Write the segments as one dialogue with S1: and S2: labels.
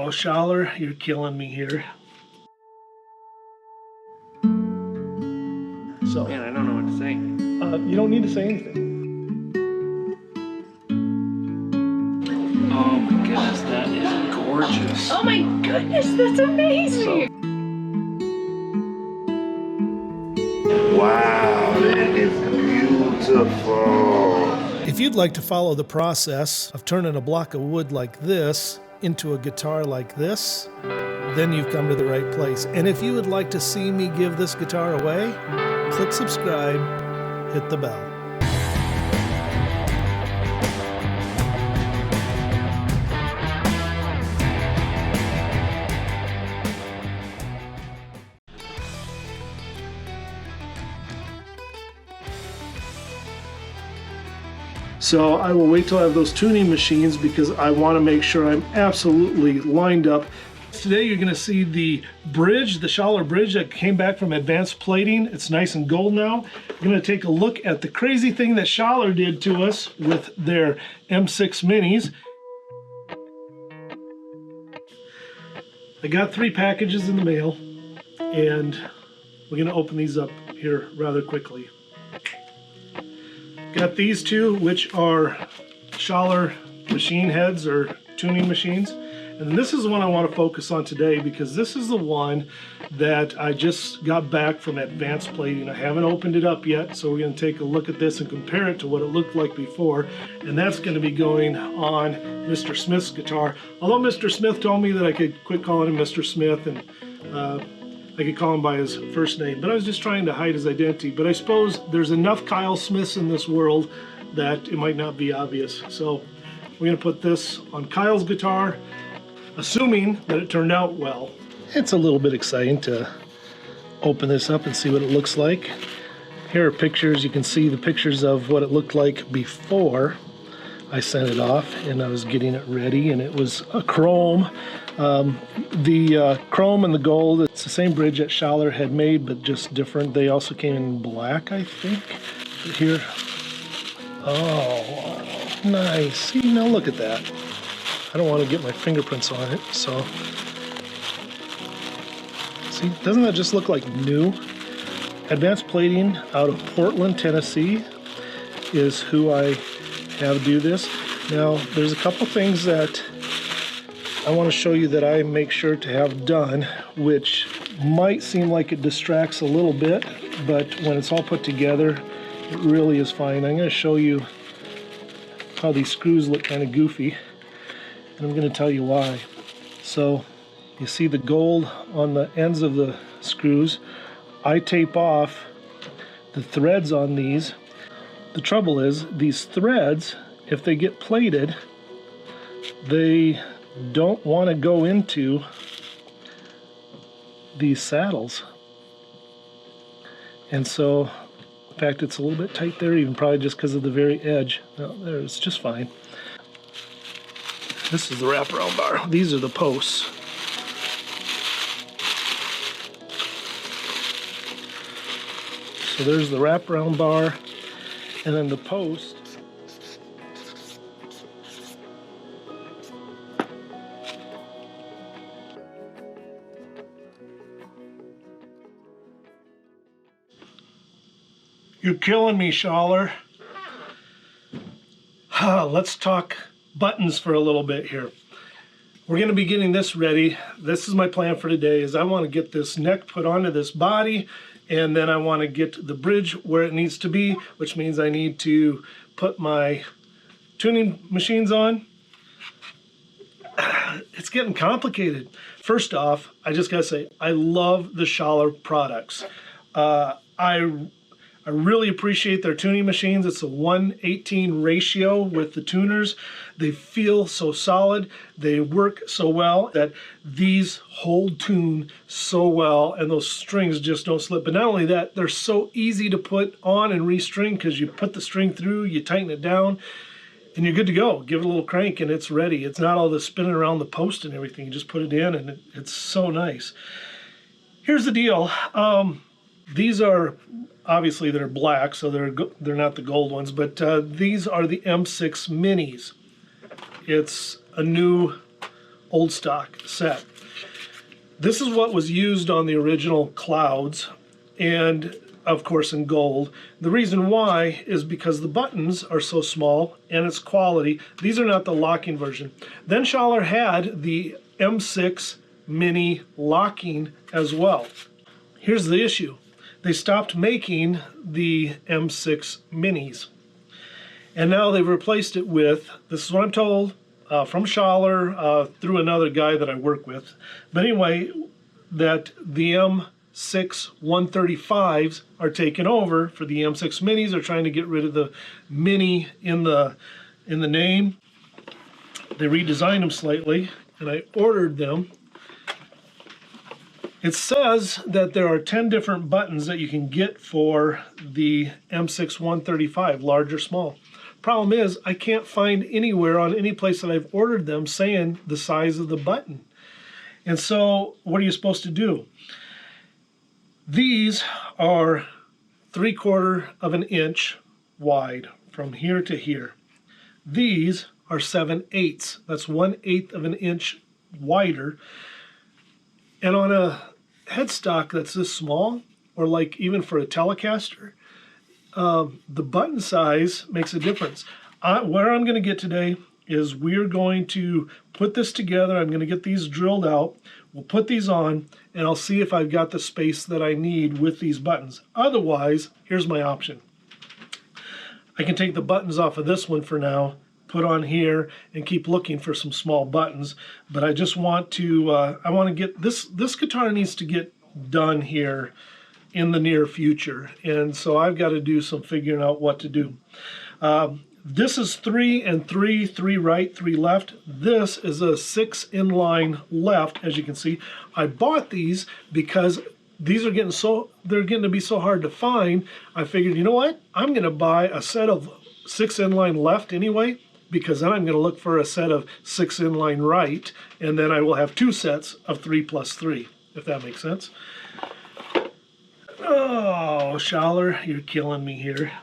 S1: Oh, Schaller, you're killing me here. So,
S2: man, I don't know what to say.
S1: You don't need to say anything.
S2: Oh my goodness, that is gorgeous.
S3: Oh my goodness, that's amazing!
S4: Wow, that is beautiful.
S1: If you'd like to follow the process of turning a block of wood like this into a guitar like this, then you've come to the right place. And if you would like to see me give this guitar away, click subscribe, hit the bell. So I will wait till I have those tuning machines because I want to make sure I'm absolutely lined up. Today you're going to see the bridge, the Schaller bridge that came back from advanced plating. It's nice and gold now. We're going to take a look at the crazy thing that Schaller did to us with their M6 Minis. I got 3 packages in the mail and we're going to open these up here rather quickly. Got these two, which are Schaller machine heads or tuning machines. And this is the one I want to focus on today because this is the one that I just got back from advanced plating. I haven't opened it up yet, so we're going to take a look at this and compare it to what it looked like before. And that's going to be going on Mr. Smith's guitar. Although Mr. Smith told me that I could quit calling him Mr. Smith and I could call him by his first name, but I was just trying to hide his identity. But I suppose there's enough Kyle Smiths in this world that it might not be obvious. So we're going to put this on Kyle's guitar, assuming that it turned out well. It's a little bit exciting to open this up and see what it looks like. Here are pictures. You can see the pictures of what it looked like before I sent it off and I was getting it ready, and it was a chrome. The chrome and the gold, it's the same bridge that Schaller had made, but just different. They also came in black, I think. But here, oh, nice. See, now look at that. I don't want to get my fingerprints on it, so. See, doesn't that just look like new? Advanced Plating out of Portland, Tennessee is who I have do this. Now, there's a couple things that I want to show you that I make sure to have done, which might seem like it distracts a little bit, but when it's all put together, it really is fine. I'm going to show you how these screws look kind of goofy, and I'm going to tell you why. So, you see the gold on the ends of the screws. I tape off the threads on these. The trouble is, these threads, if they get plated, they don't want to go into these saddles. And so, in fact, it's a little bit tight there, even probably just because of the very edge. No, there, it's just fine. This is the wraparound bar. These are the posts. So there's the wraparound bar, and then the post. You're killing me, Schaller. Let's talk buttons for a little bit here. We're going to be getting this ready. This is my plan for today, is I want to get this neck put onto this body, and then I want to get the bridge where it needs to be, which means I need to put my tuning machines on. It's getting complicated. First off, I just gotta say, I love the Schaller products. I really appreciate their tuning machines. It's a 1:18 ratio with the tuners. They feel so solid. They work so well that these hold tune so well, and those strings just don't slip. But not only that, they're so easy to put on and restring because you put the string through, you tighten it down, and you're good to go. Give it a little crank and it's ready. It's not all this spinning around the post and everything. You just put it in and it's so nice. Here's the deal. These are, obviously they're black, so they're not the gold ones, but these are the M6 Minis. It's a new old stock set. This is what was used on the original Clouds, and of course in gold. The reason why is because the buttons are so small and it's quality. These are not the locking version. Then Schaller had the M6 Mini locking as well. Here's the issue. They stopped making the M6 Minis. And now they've replaced it with, this is what I'm told, from Schaller, through another guy that I work with. But anyway, that the M6 135s are taken over for the M6 Minis. They're trying to get rid of the Mini in the name. They redesigned them slightly, and I ordered them. It says that there are 10 different buttons that you can get for the M6 135, large or small. Problem is, I can't find anywhere on any place that I've ordered them saying the size of the button. And so, what are you supposed to do? These are 3/4 of an inch wide from here to here. These are 7/8. That's 1/8 of an inch wider. And on a headstock that's this small, or like even for a Telecaster, the button size makes a difference. Where I'm going to get today is we're going to put this together. I'm going to get these drilled out. We'll put these on, and I'll see if I've got the space that I need with these buttons. Otherwise, here's my option. I can take the buttons off of this one for now, put on here, and keep looking for some small buttons. But I just want to, I want to get, this guitar needs to get done here in the near future. And so I've got to do some figuring out what to do. This is 3 and 3, 3 right, 3 left. This is a 6 inline left, as you can see. I bought these because these are they're getting to be so hard to find. I figured, you know what? I'm going to buy a set of 6 inline left anyway, because then I'm going to look for a set of 6 inline right, and then I will have 2 sets of 3 plus 3, if that makes sense. Oh, Schaller, you're killing me here.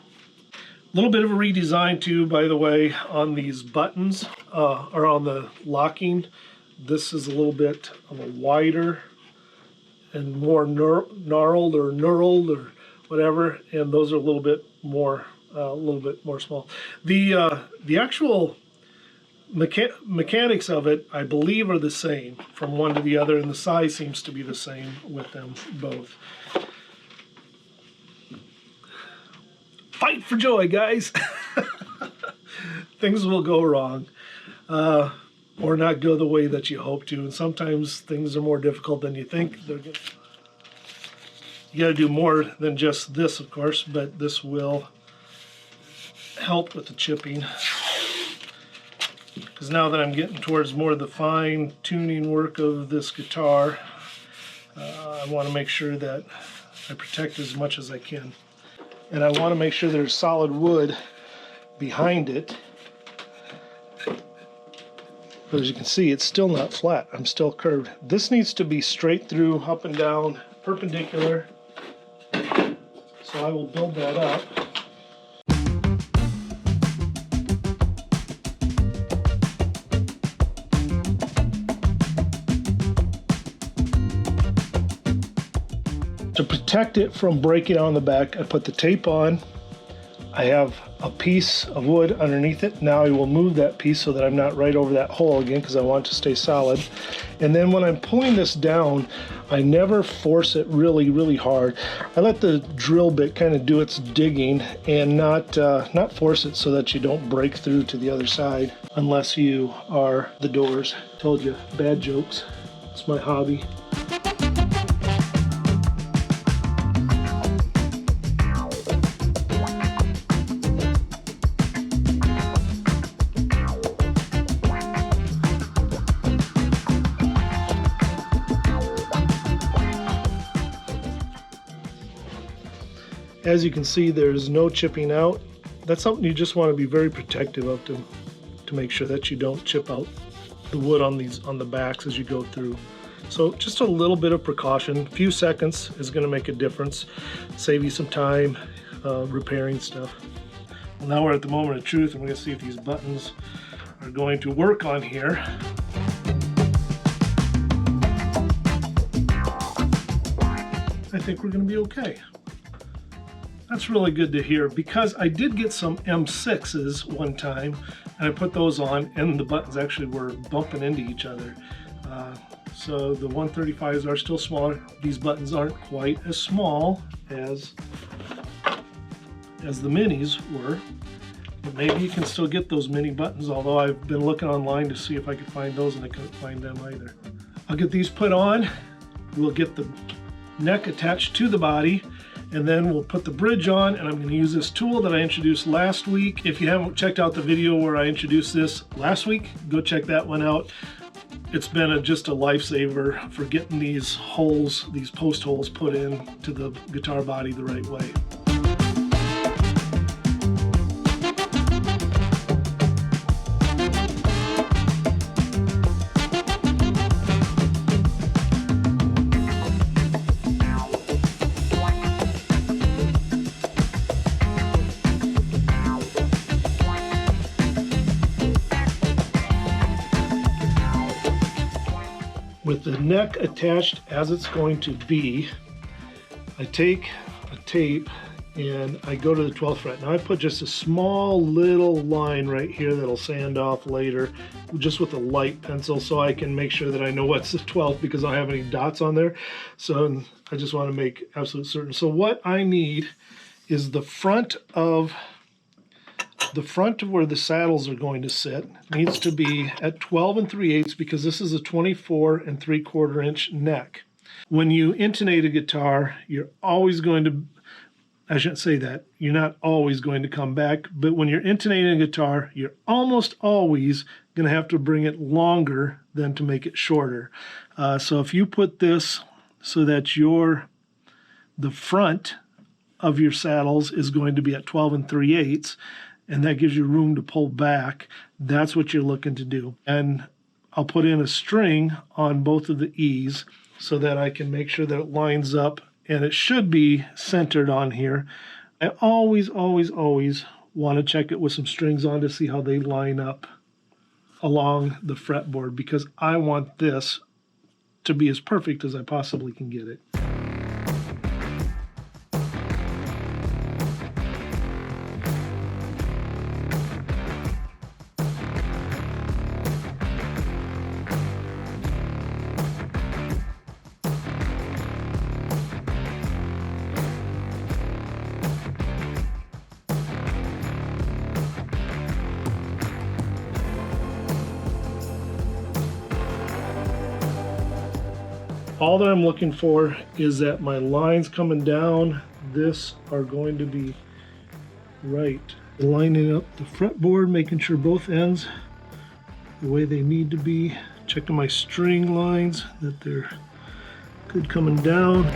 S1: A little bit of a redesign too, by the way, on these buttons, or on the locking. This is a little bit of a wider and more gnarled or whatever, and those are a little bit more small. The actual mechanics of it, I believe, are the same from one to the other, and the size seems to be the same with them both. Fight for joy, guys. Things will go wrong, or not go the way that you hope to, and sometimes things are more difficult than you think. You got to do more than just this, of course, but this will help with the chipping. Because now that I'm getting towards more of the fine tuning work of this guitar, I want to make sure that I protect as much as I can. And I want to make sure there's solid wood behind it. But as you can see, it's still not flat. I'm still curved. This needs to be straight through, up and down, perpendicular. So I will build that up. To protect it from breaking on the back, I put the tape on. I have a piece of wood underneath it. Now I will move that piece so that I'm not right over that hole again, because I want it to stay solid. And then when I'm pulling this down, I never force it really hard. I let the drill bit kind of do its digging and not force it so that you don't break through to the other side, unless you are the Doors. Told you, bad jokes. It's my hobby. As you can see, there's no chipping out. That's something you just want to be very protective of, to make sure that you don't chip out the wood on the backs as you go through. So just a little bit of precaution. A few seconds is going to make a difference, save you some time repairing stuff. Well, now we're at the moment of truth, and we're going to see if these buttons are going to work on here. I think we're going to be okay. That's really good to hear, because I did get some M6s one time and I put those on and the buttons actually were bumping into each other. So the 135s are still smaller. These buttons aren't quite as small as the minis were, but maybe you can still get those mini buttons, although I've been looking online to see if I could find those and I couldn't find them either. I'll get these put on. We'll get the neck attached to the body, and then we'll put the bridge on, and I'm going to use this tool that I introduced last week. If you haven't checked out the video where I introduced this last week, go check that one out. It's been just a lifesaver for getting these holes, these post holes put in to the guitar body the right way. With the neck attached as it's going to be, I take a tape and I go to the 12th fret. Now I put just a small little line right here that'll sand off later, just with a light pencil, so I can make sure that I know what's the 12th, because I don't have any dots on there. So I just want to make absolute certain. So what I need is the front of where the saddles are going to sit needs to be at 12 3/8, because this is a 24 3/4 inch neck. When you intonate a guitar, you're always going to, I shouldn't say that, you're not always going to come back, but when you're intonating a guitar, you're almost always going to have to bring it longer than to make it shorter. So if you put this so that the front of your saddles is going to be at 12 3/8, and that gives you room to pull back, that's what you're looking to do. And I'll put in a string on both of the E's so that I can make sure that it lines up, and it should be centered on here. I always want to check it with some strings on to see how they line up along the fretboard, because I want this to be as perfect as I possibly can get it. All that I'm looking for is that my lines coming down this are going to be right. Lining up the fretboard, making sure both ends the way they need to be. Checking my string lines that they're good coming down.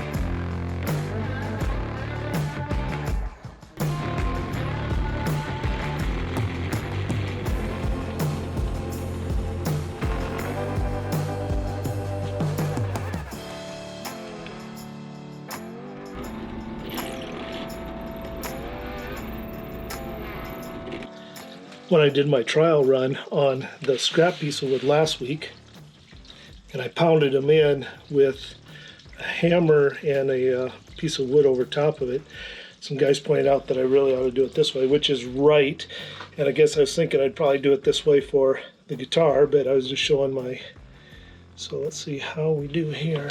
S1: When I did my trial run on the scrap piece of wood last week, and I pounded them in with a hammer and a piece of wood over top of it, some guys pointed out that I really ought to do it this way, which is right. And I guess I was thinking I'd probably do it this way for the guitar, but I was just showing my... So let's see how we do here.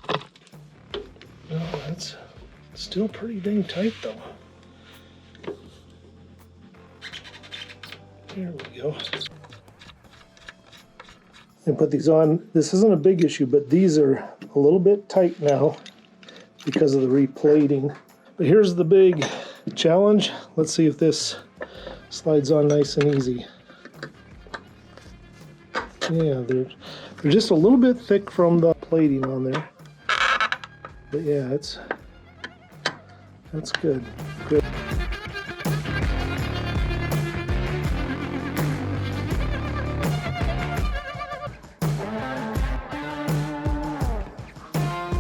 S1: Oh, that's still pretty dang tight though. There we go. And put these on. This isn't a big issue, but these are a little bit tight now because of the replating. But here's the big challenge. Let's see if this slides on nice and easy. Yeah, they're just a little bit thick from the plating on there. But yeah, that's good. Good.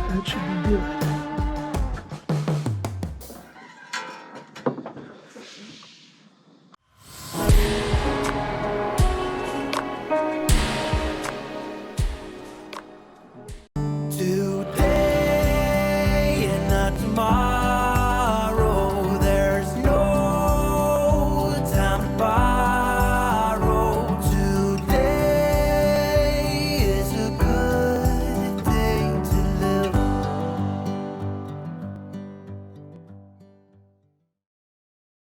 S1: That should be good.
S4: Today my